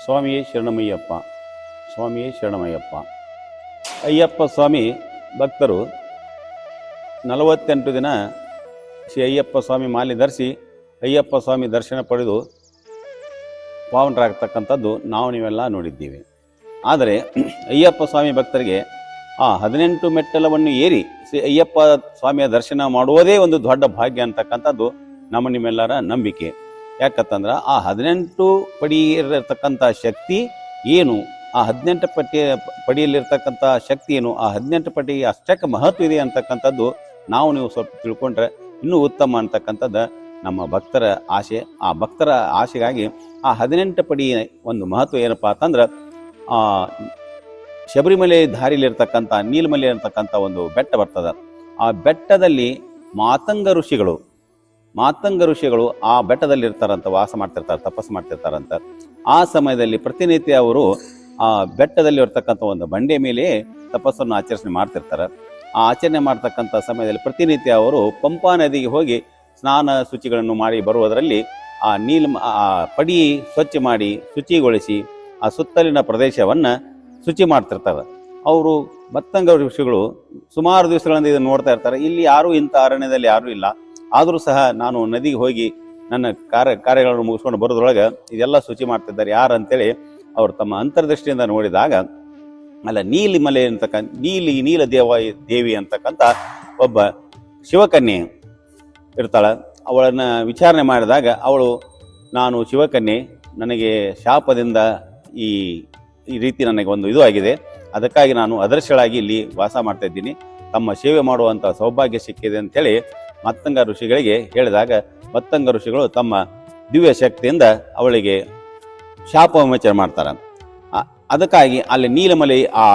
ಸ್ವಾಮಿಯೇ ಶರಣಮಯ್ಯಪ್ಪ. ಸ್ವಾಮಿಯೇ ಶರಣಮಯ್ಯಪ್ಪ. ಅಯ್ಯಪ್ಪ ಸ್ವಾಮಿ ಭಕ್ತರು 48 ದಿನ ಶ್ರೀ ಅಯ್ಯಪ್ಪ ಸ್ವಾಮಿ ಮಾಲೆ ಧರಿಸಿ ಅಯ್ಯಪ್ಪ ಸ್ವಾಮಿ ದರ್ಶನ ಪಡೆದು ಪಾವನರಾಗ್ತಕ್ಕಂಥದ್ದು ನೀವೆಲ್ಲ ನೋಡಿದ್ದೀವಿ. ಆದರೆ ಅಯ್ಯಪ್ಪ ಸ್ವಾಮಿ ಭಕ್ತರಿಗೆ ಆ 18 ಮೆಟ್ಟಲವನ್ನು ಏರಿ ಶ್ರೀ ಅಯ್ಯಪ್ಪ ಸ್ವಾಮಿಯ ದರ್ಶನ ಮಾಡುವುದೇ ಒಂದು ದೊಡ್ಡ ಭಾಗ್ಯ ಅಂತಕ್ಕಂಥದ್ದು ನಿಮ್ಮೆಲ್ಲರ ನಂಬಿಕೆ. ಯಾಕಂತಂದ್ರೆ ಆ 18 ಪಡಿಯಿರತಕ್ಕಂಥ ಶಕ್ತಿ ಏನು, ಆ 18 ಪಡಿಯಲ್ಲಿರ್ತಕ್ಕಂಥ ಶಕ್ತಿ ಏನು, ಆ 18 ಪಡಿ ಅಷ್ಟಕ್ಕೆ ಮಹತ್ವ ಇದೆ ಅಂತಕ್ಕಂಥದ್ದು ನೀವು ಸ್ವಲ್ಪ ತಿಳ್ಕೊಂಡ್ರೆ ಇನ್ನೂ ಉತ್ತಮ ಅಂತಕ್ಕಂಥದ್ದು ನಮ್ಮ ಭಕ್ತರ ಆಶೆ. ಆ ಭಕ್ತರ ಆಶೆಗಾಗಿ ಆ 18 ಪಡಿ ಒಂದು ಮಹತ್ವ ಏನಪ್ಪ ಅಂತಂದ್ರೆ, ಶಬರಿಮಲೆ ದಾರಿಲಿರ್ತಕ್ಕಂಥ ನೀಲಮಲೆ ಇರ್ತಕ್ಕಂಥ ಒಂದು ಬೆಟ್ಟ ಬರ್ತದೆ. ಆ ಬೆಟ್ಟದಲ್ಲಿ ಮಾತಂಗ ಋಷಿಗಳು ಆ ಬೆಟ್ಟದಲ್ಲಿ ಇರ್ತಾರಂತ, ವಾಸ ಮಾಡ್ತಿರ್ತಾರೆ, ತಪಸ್ಸು ಮಾಡ್ತಿರ್ತಾರಂತ. ಆ ಸಮಯದಲ್ಲಿ ಪ್ರತಿನಿತ್ಯ ಅವರು ಆ ಬೆಟ್ಟದಲ್ಲಿ ಇರ್ತಕ್ಕಂಥ ಒಂದು ಬಂಡೆ ಮೇಲೆ ತಪಸ್ಸನ್ನು ಆಚರಣೆ ಮಾಡ್ತಿರ್ತಾರೆ. ಆ ಆಚರಣೆ ಮಾಡ್ತಕ್ಕಂಥ ಸಮಯದಲ್ಲಿ ಪ್ರತಿನಿತ್ಯ ಅವರು ಪಂಪಾ ನದಿಗೆ ಹೋಗಿ ಸ್ನಾನ ಶುಚಿಗಳನ್ನು ಮಾಡಿ ಬರುವುದರಲ್ಲಿ ಆ ಪಡಿ ಸ್ವಚ್ಛ ಮಾಡಿ ಶುಚಿಗೊಳಿಸಿ ಆ ಸುತ್ತಲಿನ ಪ್ರದೇಶವನ್ನು ಶುಚಿ ಮಾಡ್ತಿರ್ತಾರೆ. ಅವರು ಮತ್ತಂಗ ಋಷಿಗಳು ಸುಮಾರು ದಿವಸಗಳಿಂದ ಇದನ್ನು ನೋಡ್ತಾ ಇರ್ತಾರೆ. ಇಲ್ಲಿ ಯಾರೂ ಇಂಥ ಅರಣ್ಯದಲ್ಲಿ ಯಾರೂ ಇಲ್ಲ, ಆದರೂ ಸಹ ನಾನು ನದಿಗೆ ಹೋಗಿ ನನ್ನ ಕಾರ್ಯಗಳನ್ನು ಮುಗಿಸ್ಕೊಂಡು ಬರೋದ್ರೊಳಗೆ ಇದೆಲ್ಲ ಶುಚಿ ಮಾಡ್ತಿದ್ದಾರೆ ಯಾರು ಅಂತೇಳಿ ಅವರು ತಮ್ಮ ಅಂತರ್ದೃಷ್ಟಿಯಿಂದ ನೋಡಿದಾಗ ಅಲ್ಲ ನೀಲಿಮಲೆ ಅಂತಕ್ಕಂಥ ನೀಲ ದೇವಿ ಅಂತಕ್ಕಂಥ ಒಬ್ಬ ಶಿವಕನ್ಯೆ ಇರ್ತಾಳೆ. ಅವಳನ್ನು ವಿಚಾರಣೆ ಮಾಡಿದಾಗ ಅವಳು, ನಾನು ಶಿವಕನ್ಯೆ, ನನಗೆ ಶಾಪದಿಂದ ಈ ರೀತಿ ನನಗೆ ಒಂದು ಇದು ಆಗಿದೆ, ಅದಕ್ಕಾಗಿ ನಾನು ಅದರ್ಶಳಾಗಿ ಇಲ್ಲಿ ವಾಸ ಮಾಡ್ತಾ ಇದ್ದೀನಿ, ತಮ್ಮ ಸೇವೆ ಮಾಡುವಂಥ ಸೌಭಾಗ್ಯ ಸಿಕ್ಕಿದೆ ಅಂಥೇಳಿ ಮತ್ತಂಗ ಋಷಿಗಳಿಗೆ ಹೇಳಿದಾಗ ಮತ್ತಂಗ ಋಷಿಗಳು ತಮ್ಮ ದಿವ್ಯ ಶಕ್ತಿಯಿಂದ ಅವಳಿಗೆ ಶಾಪ ವಿಮೋಚನೆ ಮಾಡ್ತಾರೆ. ಅದಕ್ಕಾಗಿ ಅಲ್ಲಿ ನೀಲಮಲೆ ಆ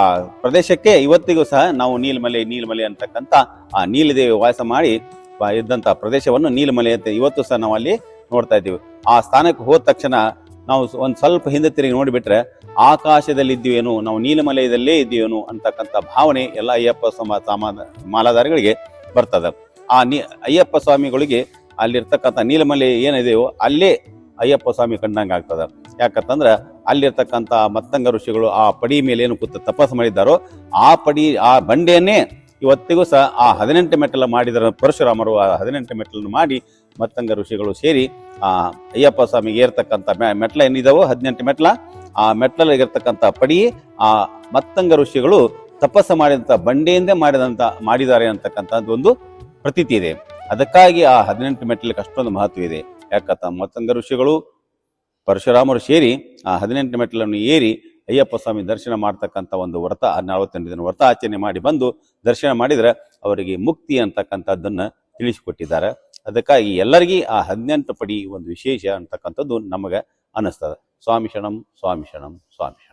ಪ್ರದೇಶಕ್ಕೆ ಇವತ್ತಿಗೂ ಸಹ ನಾವು ನೀಲಮಲೆ ಅಂತಕ್ಕಂಥ ಆ ನೀಲದೇವಿ ವಾಸ ಮಾಡಿ ಇದ್ದಂಥ ಪ್ರದೇಶವನ್ನು ನೀಲಮಲೆ ಅಂತ ಇವತ್ತು ಸಹ ನಾವು ಅಲ್ಲಿ ನೋಡ್ತಾ ಇದ್ದೀವಿ. ಆ ಸ್ಥಾನಕ್ಕೆ ಹೋದ ತಕ್ಷಣ ನಾವು ಒಂದು ಸ್ವಲ್ಪ ಹಿಂದೆ ತಿರುಗಿ ನೋಡಿಬಿಟ್ರೆ ಆಕಾಶದಲ್ಲಿ ಇದ್ದೀವೇನು, ನಾವು ನೀಲಮಲೆಯದಲ್ಲೇ ಇದ್ದೀವೇನು ಅಂತಕ್ಕಂಥ ಭಾವನೆ ಎಲ್ಲ ಅಯ್ಯಪ್ಪ ಮಾಲಾಧಾರಿಗಳಿಗೆ ಬರ್ತದೆ. ಆ ಅಯ್ಯಪ್ಪ ಸ್ವಾಮಿಗಳಿಗೆ ಅಲ್ಲಿರ್ತಕ್ಕಂಥ ನೀಲಮಲೆ ಏನಿದೆಯೋ ಅಲ್ಲೇ ಅಯ್ಯಪ್ಪ ಸ್ವಾಮಿ ಕಂಡಂಗೆ ಆಗ್ತದೆ. ಯಾಕಂತಂದ್ರೆ ಅಲ್ಲಿರ್ತಕ್ಕಂಥ ಮತ್ತಂಗ ಋಷಿಗಳು ಆ ಪಡಿ ಮೇಲೆ ಏನು ಕೂತು ತಪಸ್ಸು ಮಾಡಿದ್ದಾರೋ ಆ ಬಂಡೆಯನ್ನೇ ಇವತ್ತಿಗೂ ಸಹ ಆ 18 ಮೆಟ್ಟಲ ಮಾಡಿದ ಪರಶುರಾಮರು ಆ 18 ಮೆಟ್ಟಲನ್ನು ಮಾಡಿ ಮತ್ತಂಗ ಋಷಿಗಳು ಸೇರಿ ಆ ಅಯ್ಯಪ್ಪ ಸ್ವಾಮಿಗೆ ಏರ್ತಕ್ಕಂಥ ಮೆಟ್ಲ ಏನಿದಾವೋ 18 ಮೆಟ್ಲ, ಆ ಮೆಟ್ಲಲ್ಲಿರ್ತಕ್ಕಂಥ ಪಡಿ ಆ ಮತ್ತಂಗ ಋಷಿಗಳು ತಪಸ್ಸು ಮಾಡಿದಂಥ ಬಂಡೆಯಿಂದೇ ಮಾಡಿದ್ದಾರೆ ಅಂತಕ್ಕಂಥದ್ದು ಒಂದು ಪ್ರತೀತಿ ಇದೆ. ಅದಕ್ಕಾಗಿ ಆ 18 ಮೆಟ್ಟಲಿಗೆ ಅಷ್ಟೊಂದು ಮಹತ್ವ ಇದೆ. ಯಾಕಂತ ಮತ್ತಂಗ ಋಷಿಗಳು ಪರಶುರಾಮರು ಸೇರಿ ಆ 18 ಮೆಟ್ಟಲನ್ನು ಏರಿ ಅಯ್ಯಪ್ಪ ಸ್ವಾಮಿ ದರ್ಶನ ಮಾಡ್ತಕ್ಕಂಥ ಒಂದು ವ್ರತ 48 ದಿನ ವ್ರತ ಆಚರಣೆ ಮಾಡಿ ಬಂದು ದರ್ಶನ ಮಾಡಿದರೆ ಅವರಿಗೆ ಮುಕ್ತಿ ಅಂತಕ್ಕಂಥದ್ದನ್ನು ತಿಳಿಸಿಕೊಟ್ಟಿದ್ದಾರೆ. ಅದಕ್ಕಾಗಿ ಎಲ್ಲರಿಗೂ ಆ 18 ಪಡಿ ಒಂದು ವಿಶೇಷ ಅಂತಕ್ಕಂಥದ್ದು ನಮಗೆ ಅನ್ನಿಸ್ತದೆ. ಸ್ವಾಮಿ ಶರಣಂ, ಸ್ವಾಮಿ ಶರಣಂ, ಸ್ವಾಮಿ ಶರಣಂ.